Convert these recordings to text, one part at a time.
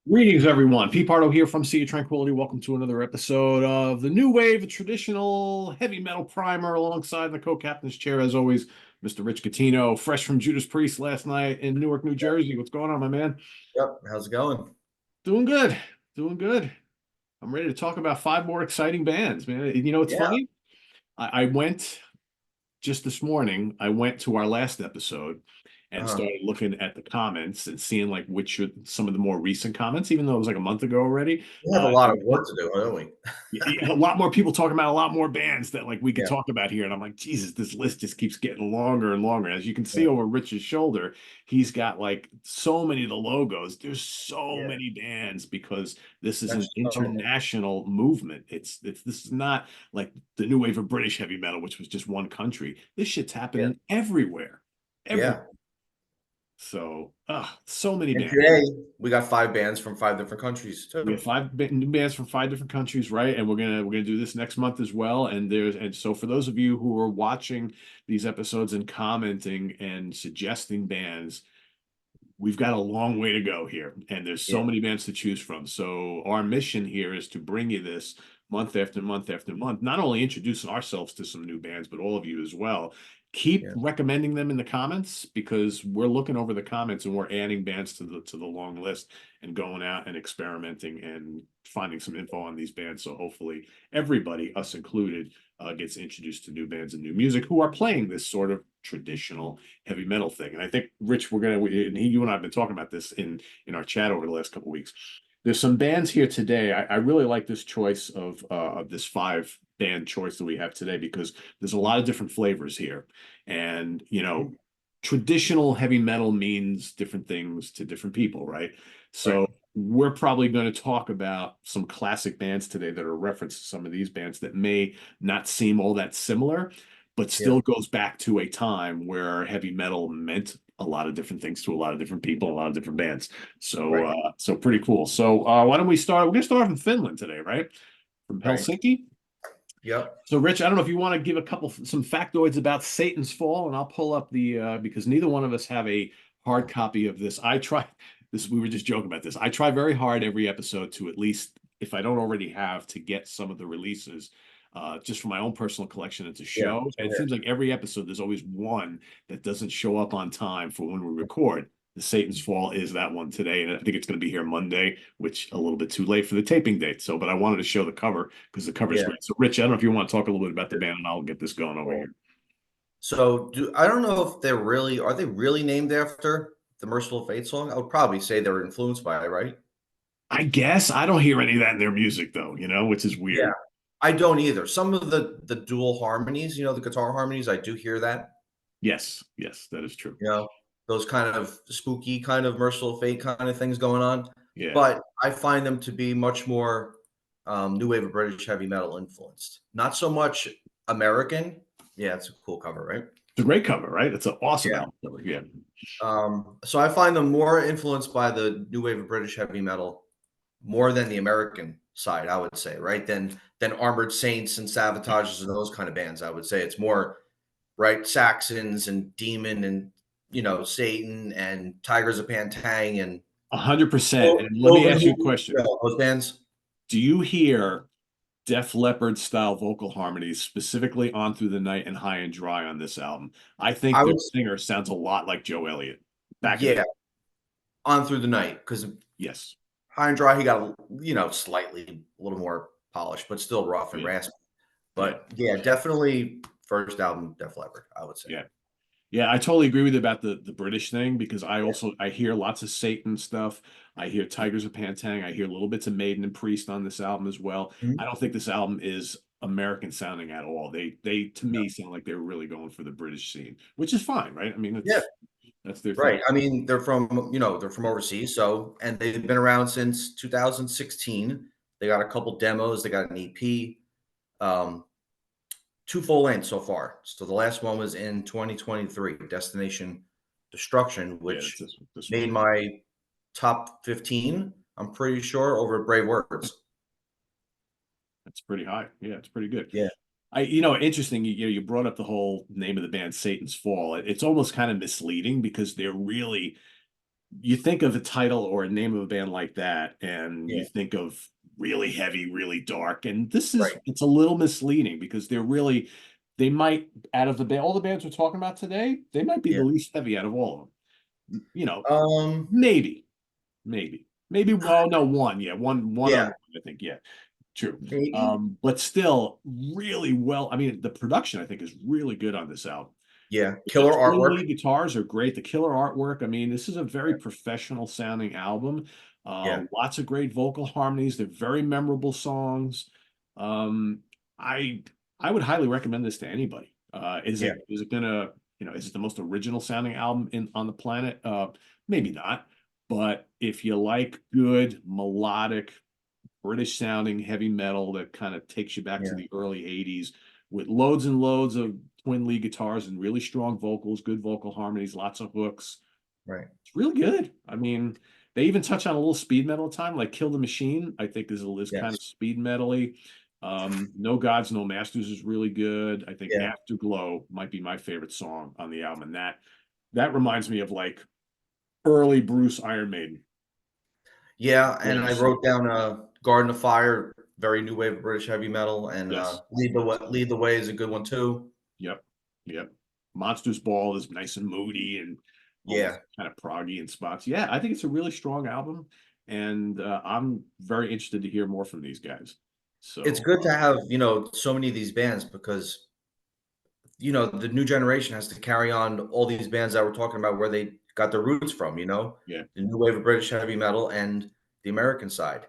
Greetings, everyone. Pete Pardo here from Sea of Tranquility. Welcome to another episode of the New Wave, a traditional heavy metal primer alongside the co-captain's chair, as always, Mr. Rich Catino, fresh from Judas Priest last night in Newark, New Jersey. What's going on, my man? Yep. How's it going? Doing good. Doing good. I'm ready to talk about five more exciting bands, man. You know, it's Yeah. funny. I went just this morning, I went to our last episode and Uh-huh. started looking at the comments and seeing like which should some of the more recent comments, even though it was like a month ago already. We have a lot of work to do, don't we? A lot more people talking about a lot more bands that like we could Yeah. talk about here. And I'm like, Jesus, this list just keeps getting longer and longer. As you can Yeah. see over Rich's shoulder, he's got like so many of the logos. There's so Yeah. many bands because this is an That's some of them. international movement. It's this is not like the new wave of British heavy metal, which was just one country. This shit's Yeah. happening everywhere. Every Yeah. so so many And bands. today we got five bands from five different countries We too. have new bands from five different countries, right? And we're gonna do this next month as well. And so for those of you who are watching these episodes and commenting and suggesting bands, we've got a long way to go here, and there's so Yeah. many bands to choose from. So our mission here is to bring you this month after month after month, not only introducing ourselves to some new bands, but all of you as well. Keep Yeah. recommending them in the comments because we're looking over the comments and we're adding bands to the long list and going out and experimenting and finding some info on these bands. So hopefully everybody, us included, gets introduced to new bands and new music who are playing this sort of traditional heavy metal thing. And I think Rich, you and I have been talking about this in our chat over the last couple of weeks. There's some bands here today. I really like this choice of this five band choice that we have today because there's a lot of different flavors here, and Mhm. traditional heavy metal means different things to different people, right? Right. So we're probably going to talk about some classic bands today that are referenced to some of these bands that may not seem all that similar, but Yeah. still goes back to a time where heavy metal meant a lot of different things to a lot of different people, a lot of different bands. So, Right. so pretty cool. So, why don't we start? We're gonna start from Finland today, right? From Right. Helsinki. Yep. So, Rich, I don't know if you want to give a couple some factoids about Satan's Fall, and I'll pull up the because neither one of us have a hard copy of this. I try this. We were just joking about this. I try very hard every episode to at least, if I don't already have, to get some of the releases just for my own personal collection and to Yeah. show. So And it here. seems like every episode there's always one that doesn't show up on time for when we record. The Satan's Fall is that one today, and I think it's going to be here Monday, which a little bit too late for the taping date. So, but I wanted to show the cover because the cover is Yeah. great. So, Rich, I don't know if you want to talk a little bit about the band, and I'll get this going over Cool. here. So do I don't know if they really named after the Merciful Fate song? I would probably say they were influenced by it, right? I guess I don't hear any of that in their music, though, which is Yeah. weird. I don't either. Some of the dual harmonies, the guitar harmonies, I do hear that. Yes, yes, that is true. You know, those kind of spooky, kind of merciful fate kind of things going on. Yeah, But I find them to be much more new wave of British heavy metal influenced. Not so much American. Yeah, it's a cool cover, right? it's a great cover, right? It's an awesome Yeah. album cover. Yeah, So I find them more influenced by the new wave of British heavy metal more than the American side, I would say, right? Than Armored Saints and Savages and those kind of bands. I would say it's more right? Saxons and Demon and Satan and Tigers of Pantang and 100%. And let me Cloven ask you a Hoof, question: those bands. do you hear Def Leppard style vocal harmonies, specifically On Through the Night and High and Dry on this album? I think I their was singer sounds a lot like Joe Elliott back in the yeah, on through the night because yes, High and Dry he got slightly a little more polished, but still rough and yeah, raspy. yeah, But yeah, definitely first album Def Leppard, I would say. yeah. Yeah, I totally agree with you about the British thing because I Yeah. also I hear lots of Satan stuff. I hear Tigers of Pantang. I hear little bits of Maiden and Priest on this album as well. I Mhm. don't think this album is American sounding at all. They to No. me sound like they're really going for the British scene, which is fine, right? I mean, Yeah, that's their thing. right. I mean, they're from overseas, so and they've been around since 2016. They got a couple demos, they got an EP, um, 2 full lengths so far. So the last one was in 2023, Destination Destruction, Yeah, that's which this one made here. my top 15, I'm pretty sure, over Brave Words. That's pretty high. Yeah, it's pretty good. Yeah. Interesting. You brought up the whole name of the band, Satan's Fall. It's almost kind of misleading because you think of a title or a name of a band like that, and you Yeah. think of really heavy, really dark. And this is Right. it's a little misleading because they might out of the band, all the bands we're talking about today, they might be Yeah. the least heavy out of all of them. Um. Maybe, maybe. Well, no, one, yeah, one Yeah. other one, I think, yeah, true. Maybe. But still, really well. I mean, the production I think is really good on this album. Yeah. The Killer twin artwork. lead guitars are great. The killer artwork. I mean, this is a very professional sounding album. Yeah. Lots of great vocal harmonies. They're very memorable songs. Um, I I would highly recommend this to anybody. Yeah. Is it gonna, is it the most original sounding album on the planet? Maybe not. But if you like good melodic British sounding heavy metal that kind of takes you back to Yeah. the early 80s with loads and loads of twin lead guitars and really strong vocals, good vocal harmonies, lots of hooks. Right. It's really good. I mean, they even touch on a little speed metal at time, like Kill the Machine, I think is kind Yes. of speed metally. No Gods, No Masters is really good. I think Yeah. Afterglow might be my favorite song on the album. And that reminds me of like early Bruce Iron Maiden. Yeah. Way And to I start. wrote down Garden of Fire, very new wave of British heavy metal, and Yes. Lead the Way is a good one too. Yep. Yep. Monsters Ball is nice and moody and almost Yeah. kind of proggy in spots. Yeah, I think it's a really strong album, and I'm very interested to hear more from these guys. It's So good to have, so many of these bands because the new generation has to carry on all these bands that we're talking about where they got their roots from, yeah, the new wave of British heavy metal and the American side.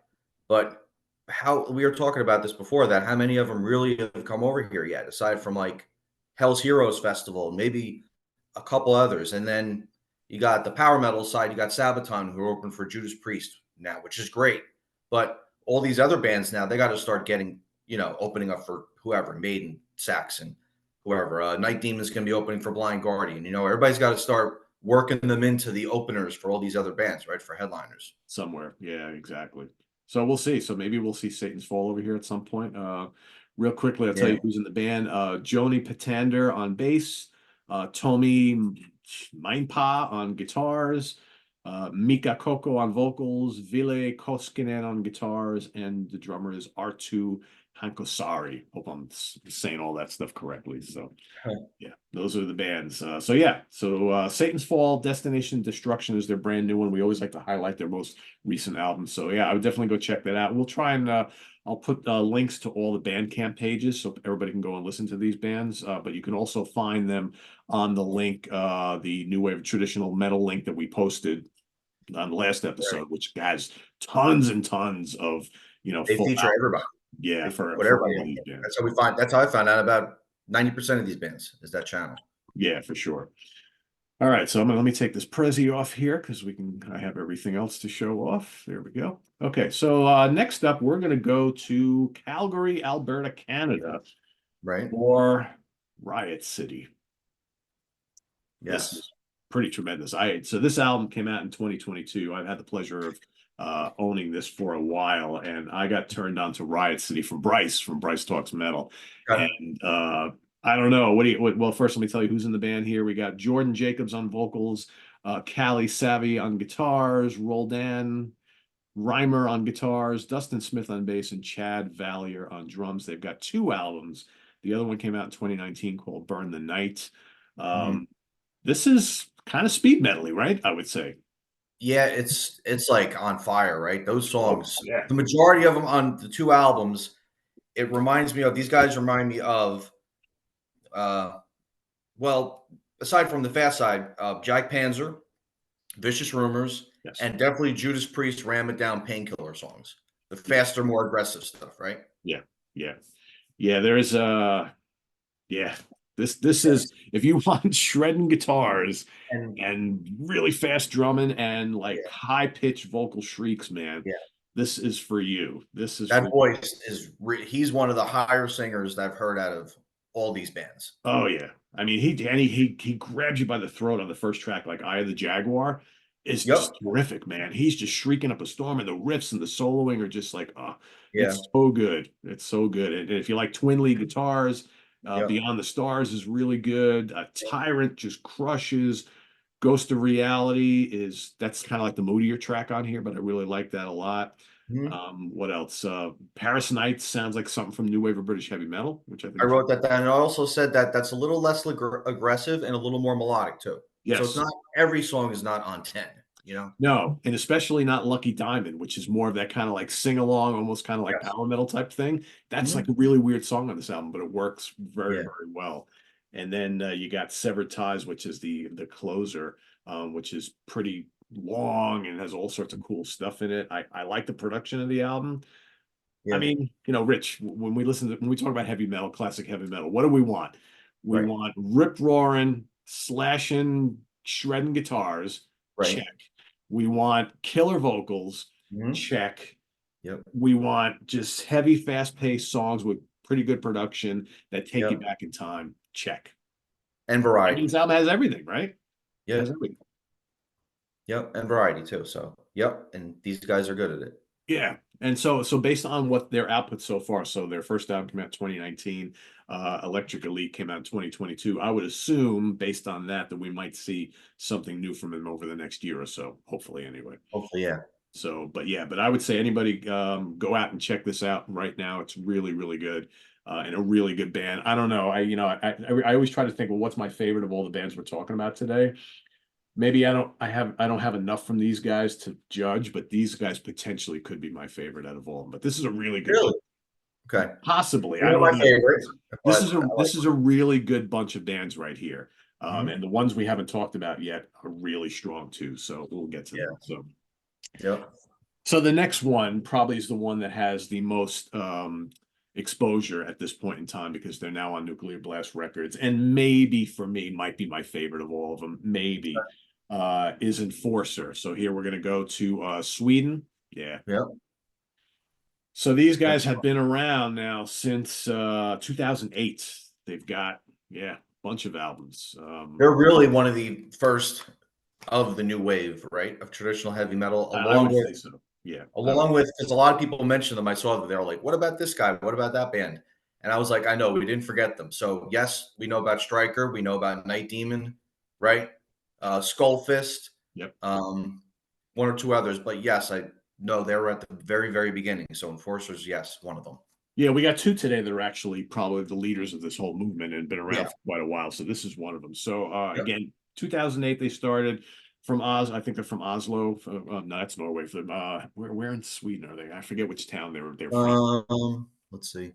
But how we were talking about this before that, how many of them really have come over here yet, aside from like Hell's Heroes Festival, maybe a couple others. And then you got the power metal side, you got Sabaton, who are open for Judas Priest now, which is great. But all these other bands now, they got to start getting, opening up for whoever, Maiden, Saxon, whoever. Night Demon's going to be opening for Blind Guardian. Everybody's got to start working them into the openers for all these other bands, right? For headliners. somewhere. Yeah, exactly. So we'll see. So maybe we'll see Satan's Fall over here at some point. Real quickly, I'll tell Yeah. you who's in the band. Joni Patander on bass, Tomi Mainpa on guitars, Mika Koko on vocals, Ville Koskinen on guitars, and the drummer is R2 Hankosari. Hope I'm saying all that stuff correctly. So yeah, those are the bands. So Satan's Fall, Destination Destruction is their brand new one. We always like to highlight their most recent albums. So yeah, I would definitely go check that out. We'll try and I'll put links to all the Bandcamp pages so everybody can go and listen to these bands. But you can also find them on the link, the New Wave Traditional Metal link that we posted on the last Right. episode, which has tons and tons of They full feature albums. everybody. Yeah, They for put everybody all of in these there. bands. That's how I found out about 90% of these bands is that channel. Yeah, for sure. All right, so let me take this Prezi off here because I have everything else to show off. There we go. Okay, so next up, we're going to go to Calgary, Alberta, Canada Right? for Riot City. This Yes. is pretty tremendous. So this album came out in 2022. I've had the pleasure of owning this for a while, and I got turned on to Riot City from Bryce Talks Metal, Okay. and I don't know. Well, first let me tell you who's in the band here. We got Jordan Jacobs on vocals, Callie Savvy on guitars, Roldan Reimer on guitars, Dustin Smith on bass, and Chad Valier on drums. They've got two albums. The other one came out in 2019 called Burn the Night. Mhm. This is kind of speed metally, right? I would say. Yeah, it's like on fire, right? Those Oh, songs, yeah. the majority of them on the two albums, it reminds me of these guys remind me of uh well, aside from the fast side, Jack Panzer, Vicious Rumors, Yes. and definitely Judas Priest Ram It Down Painkiller songs. The Yeah. faster, more aggressive stuff, right? Yeah. Yeah. Yeah. There's yeah. This is Yes. if you want shredding guitars And and really fast drumming and like yeah, high pitched vocal shrieks, man, yeah. this is for you. This is for That voice is he's one of the higher singers that I've heard out of all these bands. Oh yeah. I mean, he grabs you by the throat on the first track, like Eye of the Jaguar, is Yep. just terrific, man. He's just shrieking up a storm, and the riffs and the soloing are just like, oh, Yeah. it's so good. It's so good. And if you like twin lead guitars, Yep. Beyond the Stars is really good. Tyrant just crushes. Ghost of Reality that's kind of like the moodier track on here, but I really like that a lot. Mhm. What else? Paris Nights sounds like something from New Wave of British Heavy Metal, which I think I is wrote that down, and I also said that that's a little less aggressive and a little more melodic too. So it's yes. not every song is not on 10, you know? No, and especially not Lucky Diamond, which is more of that kind of like sing along, almost kind of like Yes. power metal type thing. That's like Mhm. a really weird song on this album, but it works very, Yeah. very well. And then you got Severed Ties, which is the closer, which is pretty long and has all sorts of cool stuff in it. I like the production of the album. I Yeah. mean, Rich, when we talk about heavy metal, classic heavy metal, what do we want? We Right. want rip roaring, slashing, shredding guitars, Right. check. We want killer vocals, Mhm. check. Yep. We want just heavy, fast-paced songs with pretty good production that take you Yep. back in time, check. And I mean, variety. this album has everything, right? Has Yep. everything. Yep. And variety too. So, yep. And these guys are good at it. Yeah. And so based on what their output so far, so their first album came out in 2019, Electric Elite came out in 2022. I would assume based on that we might see something new from them over the next year or so, hopefully anyway. Hopefully, yeah. So, but I would say anybody go out and check this out right now. It's really, really good. And a really good band. I don't know. I always try to think, well, what's my favorite of all the bands we're talking about today? Maybe I don't have enough from these guys to judge, but these guys potentially could be my favorite out of all of them. But this is a really good Really? bunch. Okay. Possibly. I You're don't my know. favorite, but I like This is a really good bunch of bands right here. Mhm. And the ones we haven't talked about yet are really strong too. So we'll get to them. Yeah. Yep. So the next one probably is the one that has the most exposure at this point in time because they're now on Nuclear Blast Records, and maybe for me might be my favorite of all of them. Maybe is Enforcer. So here we're going to go to Sweden. Yeah. Yep. So these Yep. guys have been around now since 2008. They've got a bunch of albums. They're really one of the first of the new wave, right? Of traditional heavy metal, I would say so. Yeah. along with because a lot of people mentioned them. I saw that they were like, "What about this guy? What about that band?" And I was like, "I know we didn't forget them." So yes, we know about Stryker, we know about Night Demon, right? Skullfist, Yep. um, one or two others, but yes, I know they were at the very, very beginning. So Enforcers, yes, one of them. Yeah, we got two today that are actually probably the leaders of this whole movement and been around Yeah. for quite a while. So this is one of them. So Yep. again, 2008 they started from I think they're from Oslo. No, that's Norway. For them. Where in Sweden are they? I forget which town they're from. Let's see.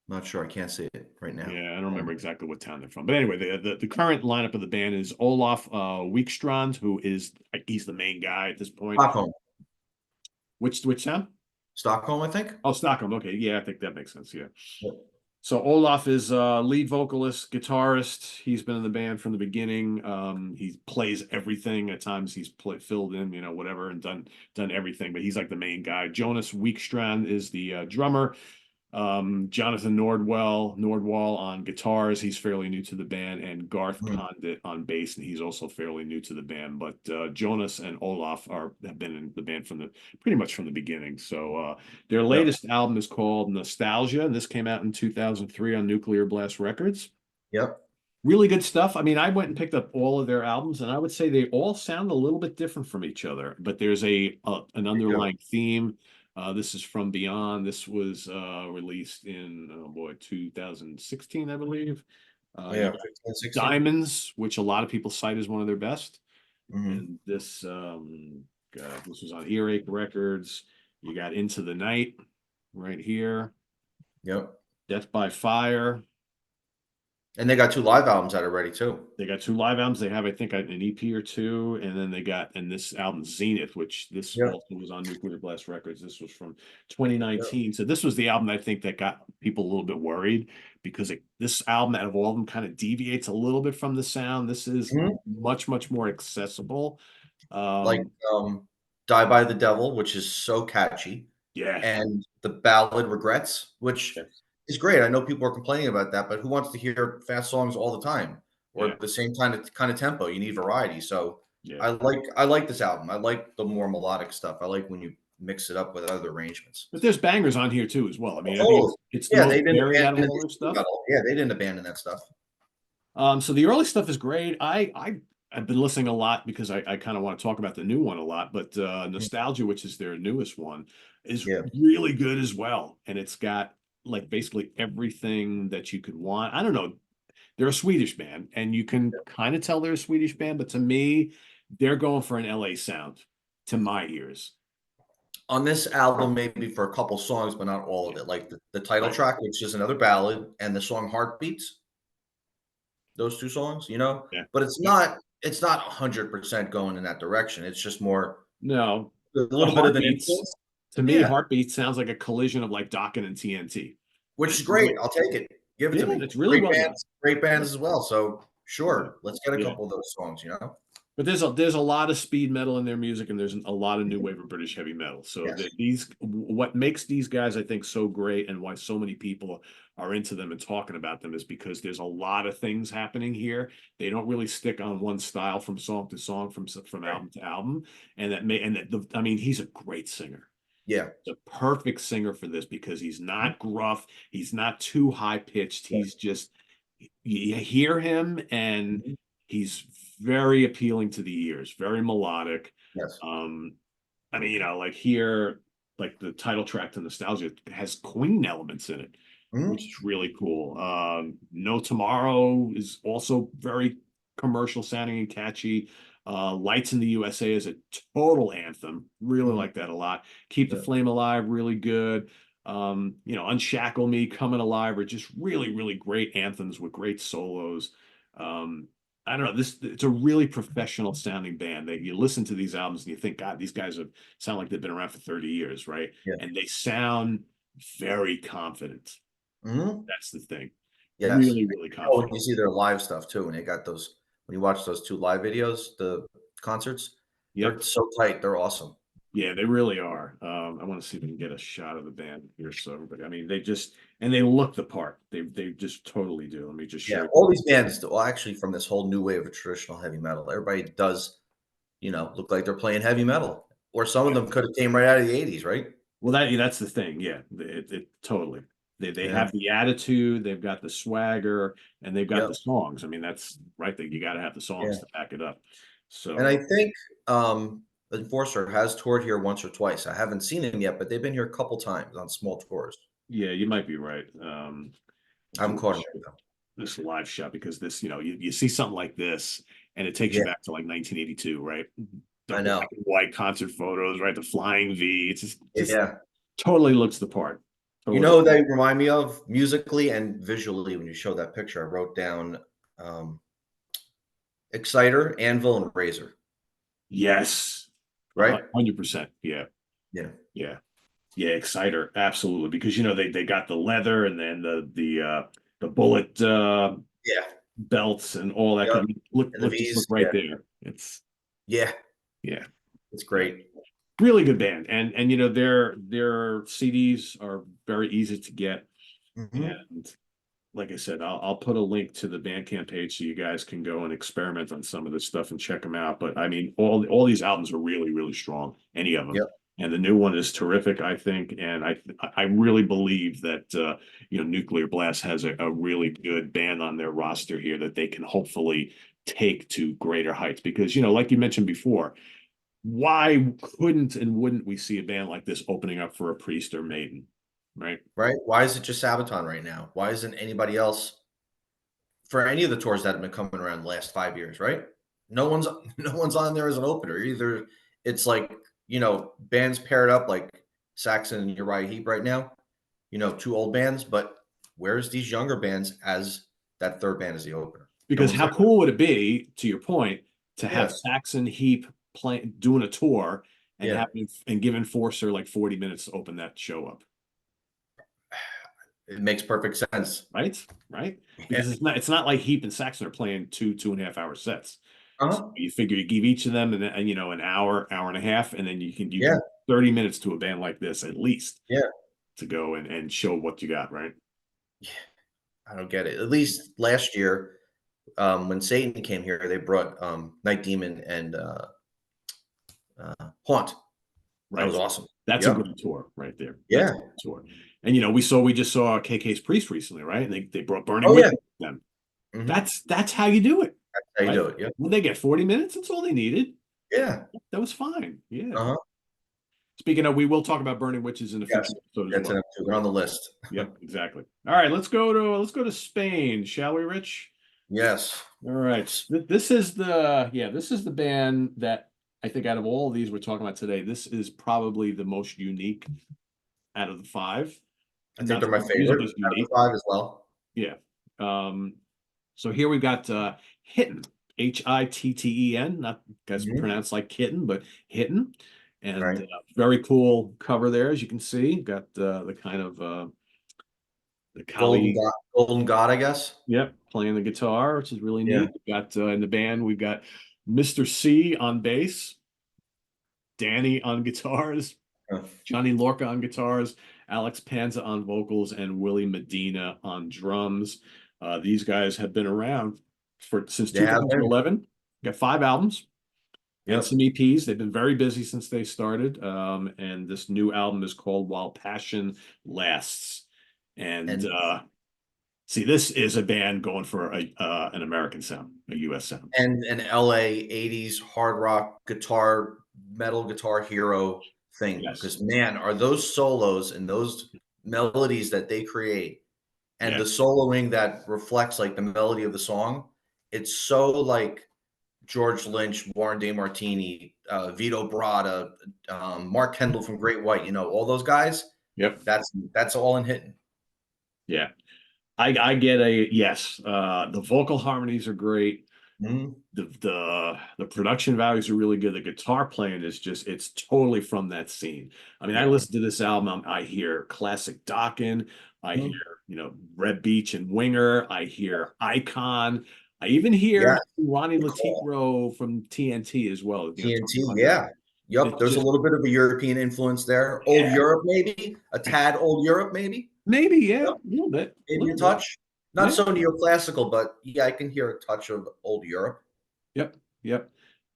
Not sure. I can't see it right now. Yeah, I don't remember exactly what town they're from. But anyway, the current lineup of the band is Olaf Wikstrand, who is he's the main guy at this point. Stockholm. Which town? Stockholm, I think. Oh, Stockholm. Okay, yeah, I think that makes sense. Yeah. Yep. So Olaf is lead vocalist, guitarist. He's been in the band from the beginning. He plays everything. At times he's filled in, whatever, and done everything. But he's like the main guy. Jonas Wikstrand is the drummer. Jonathan Nordwall on guitars. He's fairly new to the band, and Garth Mhm. Condit on bass, and he's also fairly new to the band. But Jonas and Olaf have been in the band pretty much from the beginning. So their Yep. latest album is called Nostalgia, and this came out in 2003 on Nuclear Blast Records. Yep. Really good stuff. I mean, I went and picked up all of their albums, and I would say they all sound a little bit different from each other, but there's an Me too. underlying theme. This is From Beyond. This was released in 2016, I believe. You Yeah, got 15, 16. Diamonds, which a lot of people cite as one of their best, Mhm. and this was on Earache Records. You got Into the Night right here. Yep. Death by Fire. And they got 2 live albums out already too. They got two live albums. They have, I think, an EP or two, and then this album Zenith, which this Yep. also was on Nuclear Blast Records. This was from Yep. 2019. So this was the album I think that got people a little bit worried because this album out of all of them kind of deviates a little bit from the sound. This is Mhm. much, much more accessible. Like, Die by the Devil, which is so catchy, Yeah, and the ballad Regrets, which yes, is great. I know people are complaining about that, but who wants to hear fast songs all the time yeah, or the same kind of tempo? You need variety. So yeah. I like this album. I like the more melodic stuff. I like when you mix it up with other arrangements. But there's bangers on here too as well. I mean, I think Oh, it's the yeah, most they didn't varied out of abandon all their stuff. yeah, they didn't abandon that stuff. So the early stuff is great. I've been listening a lot because I kind of want to talk about the new one a lot, but Nostalgia, which is their newest one, is Yeah. really good as well. And it's got like basically everything that you could want. I don't know. They're a Swedish band, and you can kind of tell they're a Swedish band, but to me, they're going for an LA sound to my ears. On this album, maybe for a couple songs, but not all of Yeah. it. Like the title Right. track, which is another ballad, and the song Heartbeats, those two songs, Yeah. but it's Yep. not 100% going in that direction. It's just more No, a the little bit of an Heartbeats, influence. to me, Yeah, Heartbeat sounds like a collision of like Dokken and TNT. And which is great. I'll take it. Give it to yeah, me. it's really well done. Great Yeah. bands as well. So Yeah. sure, let's get a Yeah. couple of those songs. But there's a lot of speed metal in their music, and there's a lot of new wave of British heavy metal. So Yes. that these what makes these guys, I think, so great, and why so many people are into them and talking about them, is because there's a lot of things happening here. They don't really stick on one style from song to song, from Right. album to album, and that may and that the, I mean, he's a great singer. Yeah. The perfect singer for this because he's Mhm. not gruff, he's not too high pitched. Yeah. He's just you hear him and Mhm. he's very appealing to the ears, very melodic. Yes. Um, I mean, like here, like the title track to Nostalgia has Queen elements in it, which Mhm. is really cool. No Tomorrow is also very commercial sounding and catchy. Lights in the USA is a total anthem. Really Mhm. like that a lot. Keep the Yeah. Flame Alive, really good. Unshackle Me, Coming Alive are just really, really great anthems with great solos. Um, I don't know. It's a really professional sounding band. That you listen to these albums and you think, God, these guys sound like they've been around for 30 years, right? Yeah. And they sound very confident. Mhm. That's the thing. Yes. Really, really Oh, when confident. you see their live stuff too, when they got when you watch those 2 live videos, the concerts, they're Yep. so tight, they're awesome. Yeah, they really are. I want to see if we can get a shot of the band here. So, but I mean, they look the part. They just totally do. Let me just Yeah, show you. all these bands well, actually from this whole new wave of traditional heavy metal, everybody does, look like they're playing heavy metal, or some of Yeah. them coulda came right out of the '80s, right? Well, that's the thing. Yeah, it totally. They Yeah. have the attitude, they've got the swagger, and they've got Yep. the songs. I mean, that's right there. You got to have the Yeah. songs to back it up. And So I think, Enforcer has toured here once or twice. I haven't seen him yet, but they've been here a couple times on small tours. yeah, you might be right. I Let's see haven't what caught him yet, though. this live shot, because you see something like this and it takes you Yeah, back to like 1982, right? The I know. black and white concert photos, right? The flying V. It's just Yeah. totally looks the part. You Totally. know who they remind me of musically and visually when you show that picture? I wrote down, Exciter, Anvil, and Razor, Yes. right? 100%. Yeah. Yeah. Yeah. Yeah, Exciter, absolutely, because they got the leather and then the bullet Yeah. belts and all that. Yep. And the Just look V's. right Yeah. there. It's Yeah. yeah, It's yeah, great. really good band, and their CDs are very easy to get, Mhm. and like I said, I'll put a link to the Bandcamp page so you guys can go and experiment on some of this stuff and check them out. But I mean, all these albums are really, really strong, any of them. Yep. And the new one is terrific, I think. And I really believe that Nuclear Blast has a really good band on their roster here that they can hopefully take to greater heights. Because like you mentioned before, why couldn't and wouldn't we see a band like this opening up for a Priest or Maiden, right? Right? Why is it just Sabaton right now? Why isn't anybody else for any of the tours that have been coming around the last 5 years, right? No one's no one's on there as an opener. Either it's like, bands paired up like Saxon and Uriah Heep right now, 2 old bands, but where's these younger bands as that 3rd band as the opener? No Because one's how there. cool would it be, to your point, to have Yeah. Saxon Heap playing doing a tour and Yeah. giving Forcer like 40 minutes to open that show up, It makes perfect sense. right? Right? Yeah. Because it's not like Heap and Saxon are playing 2.5 hour sets. So Uh-huh. you figure you give each of them an hour and a half, and then you Yeah. give 30 minutes to a band like this at least Yeah. to go and show what you got, right? Yeah. I don't get it. At least last year, when Satan came here, they brought, Night Demon and, Haunt. That was Right. awesome. That's a Yep. great tour right there. That's Yeah. a great tour. And we just saw KK's Priest recently, right? And they brought Burning Oh, yeah. Witness with them. Mhm. That's how you do it, That's how you right? do it. Yep. When they get 40 minutes, that's all they needed. Yeah. That was fine. Yeah. Uh-huh. Speaking of, we will talk about Burning Witches in a future Yes. episode as That's well. enough too. They're Yep. on the list. Yep. Exactly. All right. Let's go to Spain, shall we, Rich? Yes. All right. This is the band that I think out of all of these we're talking about today, this is probably the most unique out of the five. I think Not they're that my the music favorite is out of the unique. 5 as well. Yeah. Um, so here we've got Hitten, Hitten, not guys Mhm. pronounced like kitten, but Hitten. And Right. very cool cover there, as you can see. Got the kind of the Kali, Golden God, I guess. yep, playing the guitar, which is really Yeah. neat. We've got in the band, we've got Mr. C on bass, Danny on guitars, Yeah. Johnny Lorca on guitars, Alex Panza on vocals, and Willie Medina on drums. These guys have been around since They have been. 2011. Got 5 albums and Yep. some EPs. They've been very busy since they started. And this new album is called While Passion Lasts. And And see, this is a band going for an American sound, a US sound. an LA 80s hard rock guitar, metal guitar hero thing. Yes. Because man, are those solos and those melodies that they create and Yeah. the soloing that reflects like the melody of the song, it's so like George Lynch, Warren DeMartini, Vito Bratta, Mark Kendall from Great White, all those guys. Yep. That's all in hitting. Yeah. I get a yes. The vocal harmonies are great. Mhm. The production values are really good. The guitar playing is just it's totally from that scene. I mean, I Yeah. listen to this album, I hear classic Dokken, I hear, Mhm. Red Beach and Winger, I hear Icon, I even hear Yeah. Ronnie Good call. Latiro from TNT as well, talking TNT, about that. yeah. Yep, It's there's a just little bit of a European influence there. Old yeah, Europe, maybe? A tad old Europe, maybe? maybe, yeah, Yep, a little bit, a maybe a little bit. touch. Not Yeah. so neoclassical, but yeah, I can hear a touch of old Europe. Yep. Yep.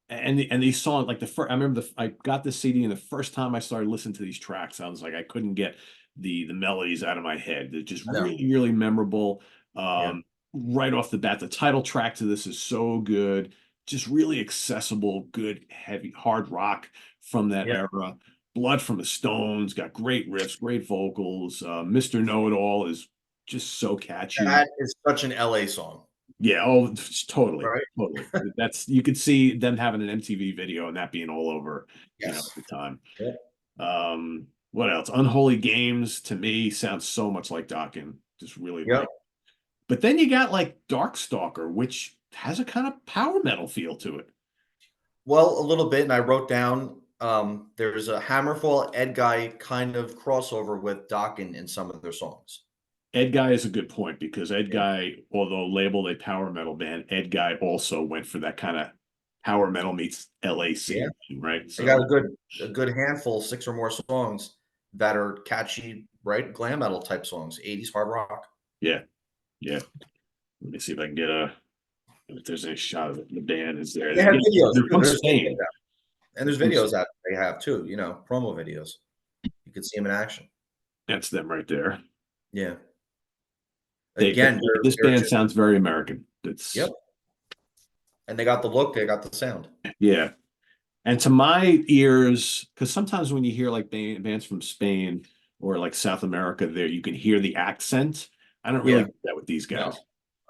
And these songs like the first I remember I got the CD and the first time I started listening to these tracks I was like I couldn't get the melodies out of my head. They're just I know. really memorable. Yeah, Right off the bat the title track to this is so good, just really accessible, good heavy hard rock from that yeah. era. Blood from the Stones got great riffs, great vocals. Mr. Know-It-All is just so catchy. That is such an LA song, Yeah, oh, totally, right? totally. That's you could see them having an MTV video and that being all over, at Yes. the time. Yep, What else? Unholy Games to me sounds so much like Dokken, just really yep. like. But then you got like Darkstalker, which has a kind of power metal feel to it. Well, a little bit, and I wrote down, there's a Hammerfall, Ed Guy kind of crossover with Dokken in some of their songs. Ed Guy is a good point because Ed Yeah, Guy, although labeled a power metal band, Ed Guy also went for that kind of power metal meets LA yeah. scene, right? They got So a good handful, 6 or more songs that are catchy, right? Glam metal type songs, 80s hard rock. yeah, yeah. Let me see if I can get if there's any shot of it. The band is there. They have Again, videos they're too. from There's videos Spain. out. And They're there's from videos that they have too, promo videos. You could see them in action. That's them right there. Yeah. But Again, they're this they're band just sounds very American. yep. It's And they got the look, they got the sound. yeah. And to my ears, because sometimes when you hear like bands from Spain or like South America, there you can hear the accent. I don't really Yeah. get that with these No, guys.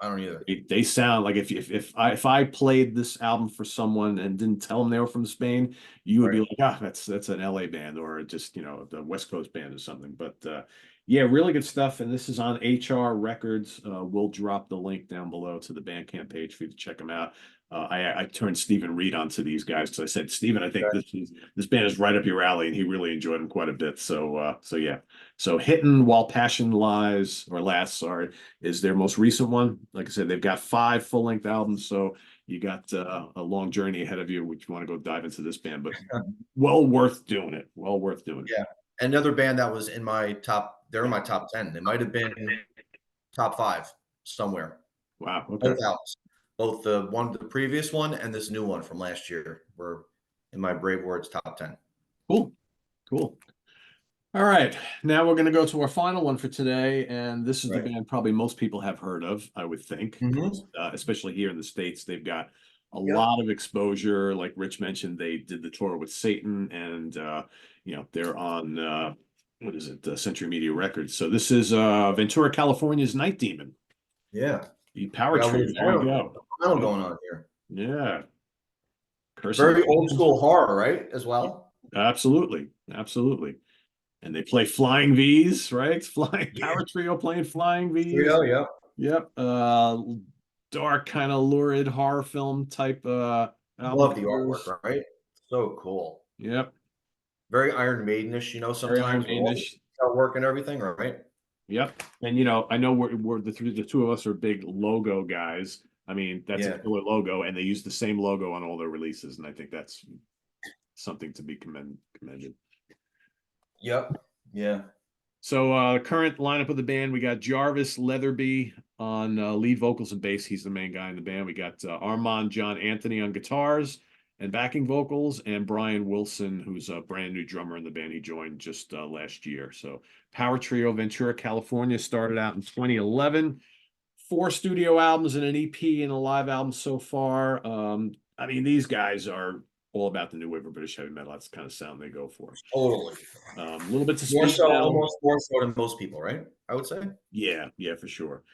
I don't either. They sound like if I played this album for someone and didn't tell them they were from Spain, you would be Right. like, ah, that's an LA band or just the West Coast band or something. But yeah, really good stuff. And this is on HR Records. We'll drop the link down below to the Bandcamp page for you to check them out. I turned Stephen Reed onto these guys because I said, Stephen, I think Okay. this band is right up your alley, and he really enjoyed them quite a bit. So yeah. So Hitten While Passion Lies or Lasts, sorry, is their most recent one. Like I said, they've got 5 full-length albums, so you got a long journey ahead of you, which you want to go dive into this band, but well worth doing it. Well worth doing it. Yeah. Another band that was in my top they're in my top 10. They might have been top 5 somewhere. Wow. Okay. Both albums. Both the previous one and this new one from last year were in my Brave Words top 10. Cool. Cool. All right, now we're going to go to our final one for today, and this is the Right. band probably most people have heard of, I would think, Hmm. especially here in the States. They've got a Yep. lot of exposure. Like Rich mentioned, they did the tour with Satan, and they're on what is it, Century Media Records. So this is Ventura, California's Night Demon, Yeah. the We Power got a Trio. little There you go. final Yep. going on here. Yeah, cursing Very old demons. school horror, right? As well. Absolutely, absolutely. And they play flying V's, right? Flying Yeah. Power Trio playing flying V's. Trio, yeah. Yep. Dark kind of lurid horror film type album Love the covers. artwork, right? So cool. Yep. Very Iron Maidenish, Very Iron sometimes with all the Maidenish. detail work and everything, right? Yep. And I know we're the two of us are big logo guys. I mean, that's a Yeah. killer logo, and they use the same logo on all their releases, and I think that's something to be commended. Yep. Yeah. So current lineup of the band, we got Jarvis Leatherby on lead vocals and bass. He's the main guy in the band. We got Armand John Anthony on guitars and backing vocals, and Brian Wilson, who's a brand new drummer in the band. He joined just last year. So Power Trio, Ventura, California, started out in 2011. 4 studio albums and an EP and a live album so far. I mean, these guys are all about the new wave of British heavy metal. That's the kind of sound they go for. Totally. Little bits of More speed so, metal. almost more so than most people, right? I would say. Yeah, yeah, for sure.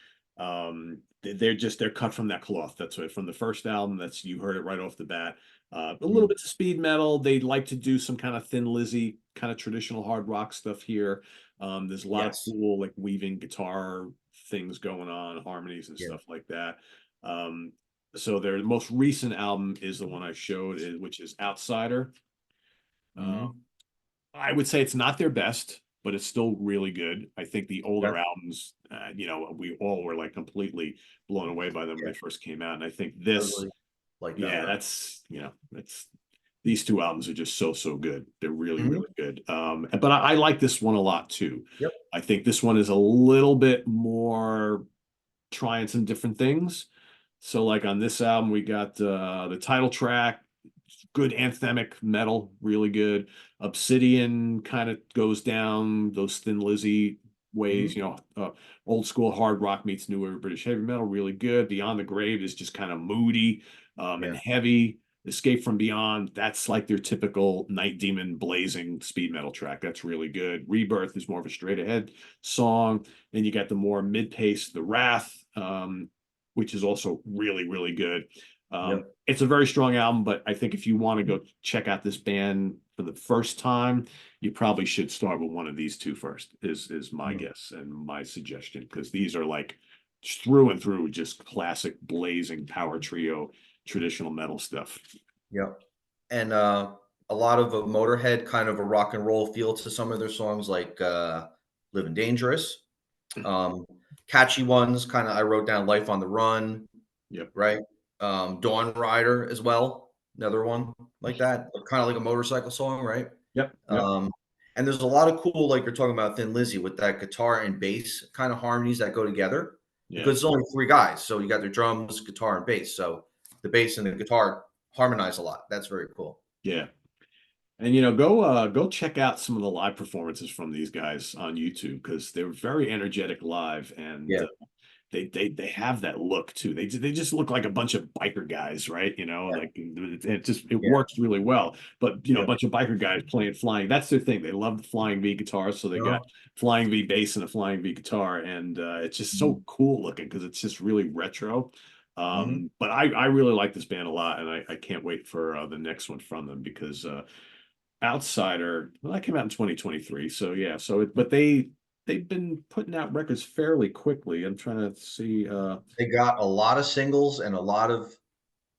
They're cut from that cloth. That's right. From the first album, that's you heard it right off the bat. A little Mm. bit of speed metal. They like to do some kind of Thin Lizzy, kind of traditional hard rock stuff here. There's a lot of Yes. cool like weaving guitar things going on, harmonies and Yeah. stuff like that. Um, so their most recent album is the one I showed, which is Outsider. Uh, Hmm. I would say it's not their best, but it's still really good. I think the older Okay. albums, we all were like completely blown away by them when Yeah. they first came out. And I think I this, really like them. yeah, Yeah. that's these two albums are just so good. They're really, Hmm. really good. But I like this one a lot too. Yep. I think this one is a little bit more trying some different things. So like on this album, we got the title track, good anthemic metal, really good. Obsidian kind of goes down those Thin Lizzy ways, Hmm. old school hard rock meets new British heavy metal, really good. Beyond the Grave is just kind of moody and Yeah. heavy. Escape from Beyond, that's like their typical Night Demon blazing speed metal track. That's really good. Rebirth is more of a straight ahead song. Then you got the more mid pace, The Wrath, which is also really, really good. Yep. It's a very strong album, but I think if you want to go check out this band for the first time, you probably should start with one of these two first, is my Mm. guess and my suggestion, because these are like through and through just classic blazing power trio traditional metal stuff. Yep. And a lot of a Motorhead kind of a rock and roll feel to some of their songs, like "Living Dangerous." Um, Catchy ones, kind of. I wrote down "Life on the Run," Yep. right? "Dawn Rider" as well, another one like that, kind of like a motorcycle song, right? Yep. Yep. Um, and there's a lot of cool, like you're talking about Thin Lizzy, with that guitar and bass kind of harmonies that go together, Yeah. because it's only three guys, so you got their drums, guitar, and bass. So the bass and the guitar harmonize a lot. That's very cool. Yeah. And go check out some of the live performances from these guys on YouTube because they're very energetic live, and Yeah, they have that look too. They just look like a bunch of biker guys, right? yeah, Like it yeah, works really well. But a yeah. bunch of biker guys playing flying. That's their thing. They love the flying V guitar, so they got Uh-huh. flying V bass and a flying V guitar, and it's just Mhm, so cool looking because it's just really retro. mhm. But I really like this band a lot, and I can't wait for the next one from them because Outsider, well, that came out in 2023. So yeah, but they've been putting out records fairly quickly. I'm trying to see. They got a lot of singles and a lot of,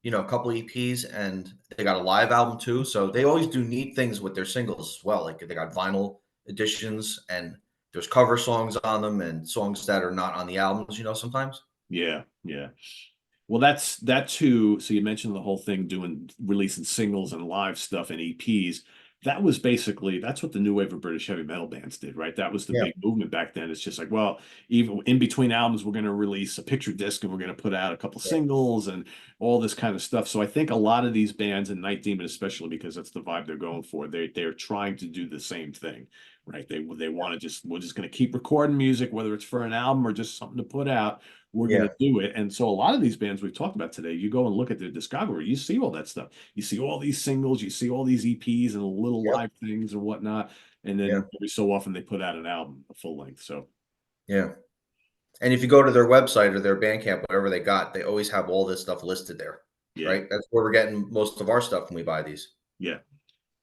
a couple EPs, and they got a live album too. So they always do neat things with their singles as well. Like they got vinyl editions, and there's cover songs on them and songs that are not on the albums, sometimes. Yeah, yeah. Well, that's that too. So you mentioned the whole thing doing releasing singles and live stuff and EPs. That's what the new wave of British heavy metal bands did, right? That was the Yeah. big movement back then. It's just like, well, even in between albums, we're going to release a picture disc and we're going to put out a couple Yeah. singles and all this kind of stuff. So I think a lot of these bands, and Night Demon especially, because that's the vibe they're going for, they're trying to do the same thing, right? They want to just, we're just going to keep recording music, whether it's for an album or just something to put out. We're going Yeah. to do it. And so a lot of these bands we've talked about today, you go and look at their discography, you see all that stuff. You see all these singles, you see all these EPs and little Yep. live things and whatnot. And Yeah. then every so often they put out an album, a full length. So Yeah. And if you go to their website or their Bandcamp, whatever they got, they always have all this stuff listed there, yeah, right? That's where we're getting most of our stuff when we buy these. yeah.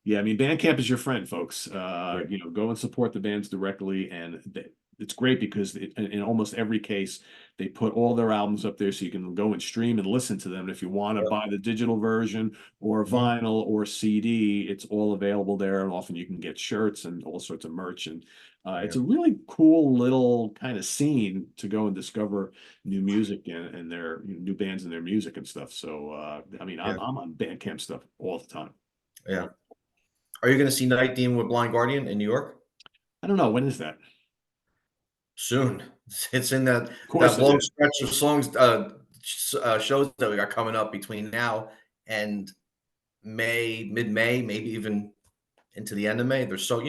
Yeah, I mean, Bandcamp is your friend, folks. Yeah. Go and support the bands directly, and it's great because in almost every case, they put all their albums up there, so you can go and stream and listen to them. And if you want to Yep. buy the digital version or Mhm. vinyl or CD, it's all available there. And often you can get shirts and all sorts of merch. And it's Yeah. a really cool little kind of scene to go and discover new music and their new bands and their music and stuff. So I mean, Yeah. I'm on Bandcamp stuff all the time. Yeah. Are you going to see Night Demon with Blind Guardian in New York? I don't know, when is that? Soon. It's in that Of course it long is. stretch of songs, shows that we got coming up between now and May, mid-May, maybe even into the end of May. There's so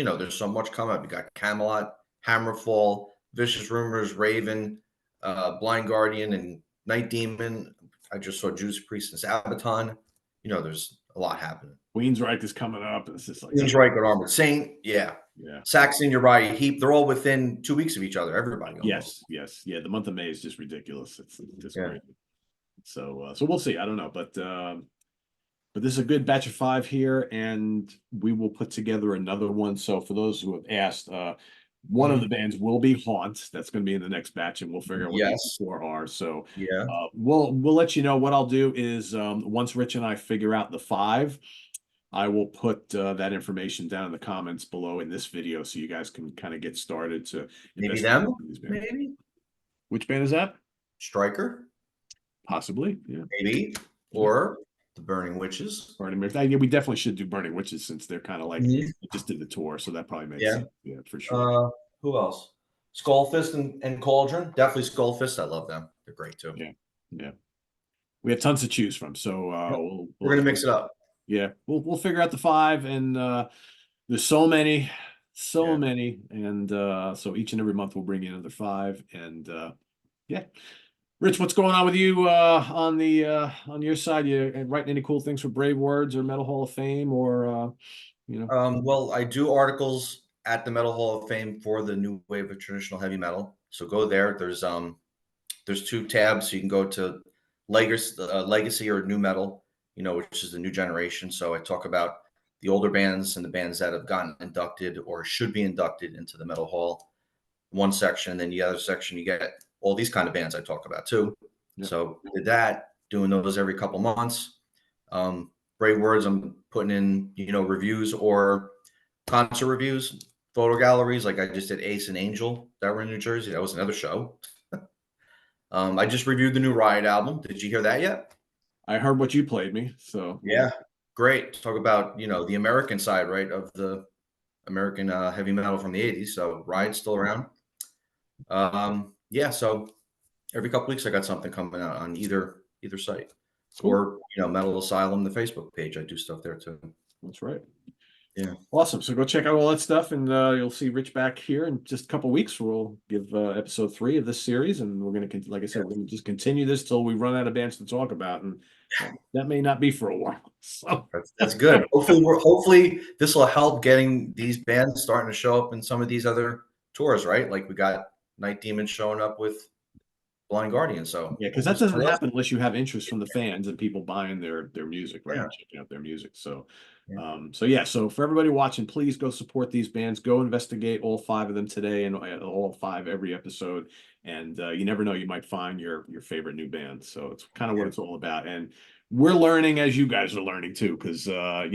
much coming up. You got Camelot, Hammerfall, Vicious Rumors, Raven, Blind Guardian, and Night Demon. I just saw Judas Priest and Sabaton. There's a lot happening. Queensryche is coming up. It's just like, Queen's right, good Armored Saint, yeah. yeah. Saxon, Uriah Heep, they're all within 2 weeks of each other, everybody almost. Yes, yes, yeah. The month of May is just ridiculous. It's just Yeah. great. So we'll see. I don't know, but this is a good batch of 5 here, and we will put together another one. So for those who have asked, one of the Mhm. bands will be Haunt. That's going to be in the next batch, and we'll figure out what the Yes. 4 are. So Yeah. we'll let you know. What I'll do is once Rich and I figure out the 5, I will put that information down in the comments below in this video, so you guys can kind of get started to Maybe investigate them? these bands. Maybe? Which band is that? Striker? Possibly, yeah. Maybe. Yeah. Or the Burning Witches? Burning Witches. Yeah, we definitely should do Burning Witches since they're kind of like Mhm. they just did the tour, so that probably makes Yeah. sense. Yeah, for sure. Who else? Skullfist and Cauldron? Definitely Skullfist. I love them. They're great too. Yeah, yeah. We have tons to choose from, so Yep. we'll We're gonna mix it up. yeah, we'll figure out the 5, and there's so many, Yeah. and so each and every month we'll bring in another 5, and yeah. Rich, what's going on with you on your side? You writing any cool things for Brave Words or Metal Hall of Fame or you know? Well, I do articles at the Metal Hall of Fame for the new wave of traditional heavy metal. So go there. There's 2 tabs. So you can go to legacy or new metal, which is the new generation. So I talk about the older bands and the bands that have gotten inducted or should be inducted into the Metal Hall. One section, and then the other section, you get all these kind of bands I talk about too. Yeah. So did that, doing those every couple months. Brave Words, I'm putting in, reviews or concert reviews, photo galleries. Like I just did Ace and Angel that were in New Jersey. That was another show. I just reviewed the new Riot album. Did you hear that yet? I heard what you played me, so Yeah, great. Talk about the American side, right, of the American heavy metal from the '80s. So Riot's still around. Yeah, so every couple weeks I got something coming out on either site. cool. Or Metal Asylum, the Facebook page. I do stuff there too. That's right. Yeah. Awesome. So go check out all that stuff, and you'll see Rich back here in just a couple of weeks. We'll give episode 3 of this series, and we're gonna, like I said, we're gonna just continue this till we run out of bands to talk about, and that may not be for a while. So That's good. Hopefully this will help getting these bands starting to show up in some of these other tours, right? Like we got Night Demon showing up with Blind Guardian. So yeah, because that doesn't happen unless you have interest from the fans and people buying their music, right? Yeah. Checking out their music. So Yeah. so for everybody watching, please go support these bands. Go investigate all 5 of them today, and all 5 every episode. And you never know, you might find your favorite new band. So it's kind of what it's all about. And we're learning as you guys are learning too, because a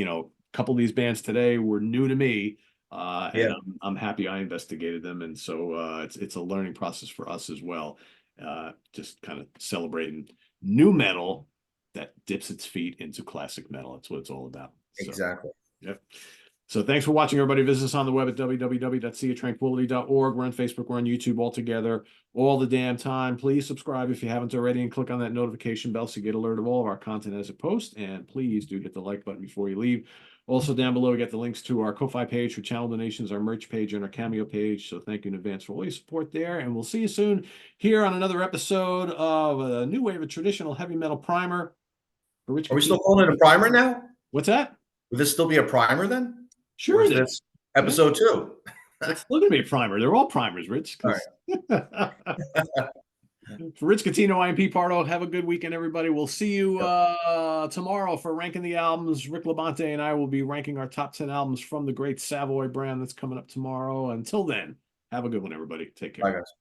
couple of these bands today were new to me. And I'm happy I investigated them, and so it's a learning process for us as well. Just kind of celebrating new metal that dips its feet into classic metal. That's what it's all about. So, Exactly. yep. So thanks for watching, everybody. Visit us on the web at www.seatranquility.org. We're on Facebook. We're on YouTube all together all the damn time. Please subscribe if you haven't already, and click on that notification bell so you get alert of all of our content as it posts. And please do hit the like button before you leave. Also down below, we got the links to our Ko-Fi page for channel donations, our merch page, and our Cameo page. So thank you in advance for all your support there. And we'll see you soon here on another episode of a new wave of traditional heavy metal primer. For Rich Are we Catino. still calling it a primer now? What's that? Would this still be a primer then? Or Sure is it this is. episode 2? It's still gonna be a primer. They're all primers, Rich. All 'Cause- For Rich Catino, I am Pete Pardo. Have a good weekend, everybody. We'll see you tomorrow for ranking the albums. Rick Labonte and I will be ranking our top 10 albums from the great Savoy brand that's coming up tomorrow. Until then, have a good one, everybody. Take care. Bye, guys.